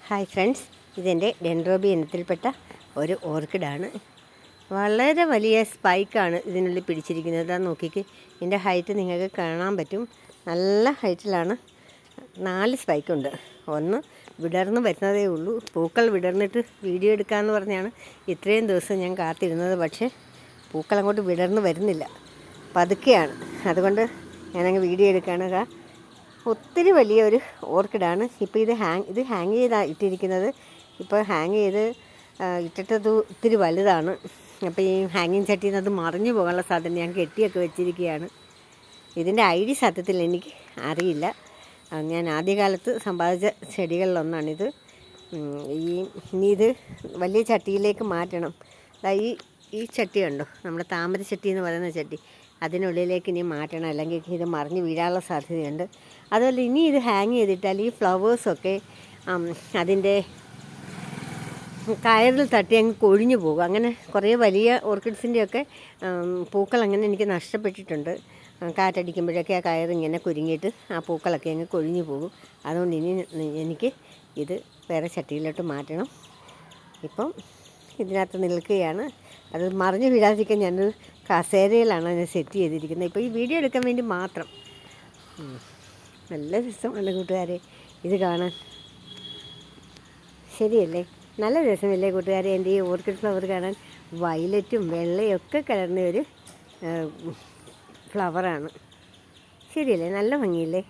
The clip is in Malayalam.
ഹായ് ഫ്രണ്ട്സ്, ഇതെൻ്റെ ഡെൻഡ്രോബി ഇനത്തിൽപ്പെട്ട ഒരു ഓർക്കിഡാണ്. വളരെ വലിയ സ്പൈക്കാണ് ഇതിനുള്ളിൽ പിടിച്ചിരിക്കുന്നത്. അതാ നോക്കിക്ക്, ഇതിൻ്റെ ഹൈറ്റ് നിങ്ങൾക്ക് കാണാൻ പറ്റും. നല്ല ഹൈറ്റിലാണ്. 4 സ്പൈക്കുണ്ട്. ഒന്ന് വിടർന്ന് വരുന്നതേ ഉള്ളൂ. പൂക്കൾ വിടർന്നിട്ട് വീഡിയോ എടുക്കാമെന്ന് പറഞ്ഞാണ് ഇത്രയും ദിവസം ഞാൻ കാത്തിരുന്നത്. പക്ഷേ പൂക്കൾ അങ്ങോട്ട് വിടർന്ന് വരുന്നില്ല, പതുക്കെയാണ്. അതുകൊണ്ട് ഞാനങ്ങ് വീഡിയോ എടുക്കുകയാണ്. ഒത്തിരി വലിയൊരു ഓർക്കിഡാണ്. ഇപ്പോൾ ഇത് ഹാങ് ചെയ്താണ് ഇട്ടിരിക്കുന്നത്. ഇപ്പോൾ ഹാങ് ചെയ്ത് ഇട്ടിട്ടത് ഒത്തിരി വലുതാണ്. അപ്പോൾ ഈ ഹാങ്ങിങ് ചട്ടിയിൽ നിന്ന് അത് മറിഞ്ഞു പോകാനുള്ള സാധ്യത ഞാൻ കെട്ടിയൊക്കെ വെച്ചിരിക്കുകയാണ്. ഇതിൻ്റെ ഐഡി സത്യത്തിൽ എനിക്ക് അറിയില്ല. ഞാൻ ആദ്യകാലത്ത് സമ്പാദിച്ച ചെടികളിലൊന്നാണിത്. ഇനി ഇത് വലിയ ചട്ടിയിലേക്ക് മാറ്റണം. ഈ ചട്ടി കണ്ടോ, നമ്മുടെ താമര ചട്ടി എന്ന് പറയുന്ന ചട്ടി, അതിനുള്ളിലേക്ക് ഇനി മാറ്റണം, അല്ലെങ്കിൽ ഇത് മറിഞ്ഞ് വീഴാനുള്ള സാധ്യതയുണ്ട്. അതുപോലെ ഇനി ഇത് ഹാങ് ചെയ്തിട്ടാൽ ഈ ഫ്ലവേഴ്സൊക്കെ അതിൻ്റെ കയറിൽ തട്ടി അങ്ങ് കൊഴിഞ്ഞു പോകും. അങ്ങനെ കുറേ വലിയ ഓർക്കിഡ്സിൻ്റെയൊക്കെ പൂക്കൾ അങ്ങനെ എനിക്ക് നഷ്ടപ്പെട്ടിട്ടുണ്ട്. കാറ്റടിക്കുമ്പോഴൊക്കെ ആ കയറിങ്ങനെ കുരുങ്ങിയിട്ട് ആ പൂക്കളൊക്കെ അങ്ങ് കൊഴിഞ്ഞു പോകും. അതുകൊണ്ട് ഇനി എനിക്ക് ഇത് വേറെ ചട്ടിയിലോട്ട് മാറ്റണം. ഇപ്പം ഇതിനകത്ത് നിൽക്കുകയാണ്. അത് മറിഞ്ഞ് വീഴാതിരിക്കാൻ ഞാനൊരു കസേരയിലാണ് അതിനെ സെറ്റ് ചെയ്തിരിക്കുന്നത്. ഇപ്പോൾ ഈ വീഡിയോ എടുക്കാൻ വേണ്ടി മാത്രം. നല്ല രസമാണ് കൂട്ടുകാരെ ഇത് കാണാൻ. ശരിയല്ലേ? നല്ല രസമില്ലേ കൂട്ടുകാരെ എൻ്റെ ഈ ഓർക്കിഡ് ഫ്ലവർ കാണാൻ? വയലറ്റും വെള്ളയും ഒക്കെ കലർന്ന ഒരു ഫ്ലവറാണ്. ശരിയല്ലേ? നല്ല ഭംഗിയില്ലേ?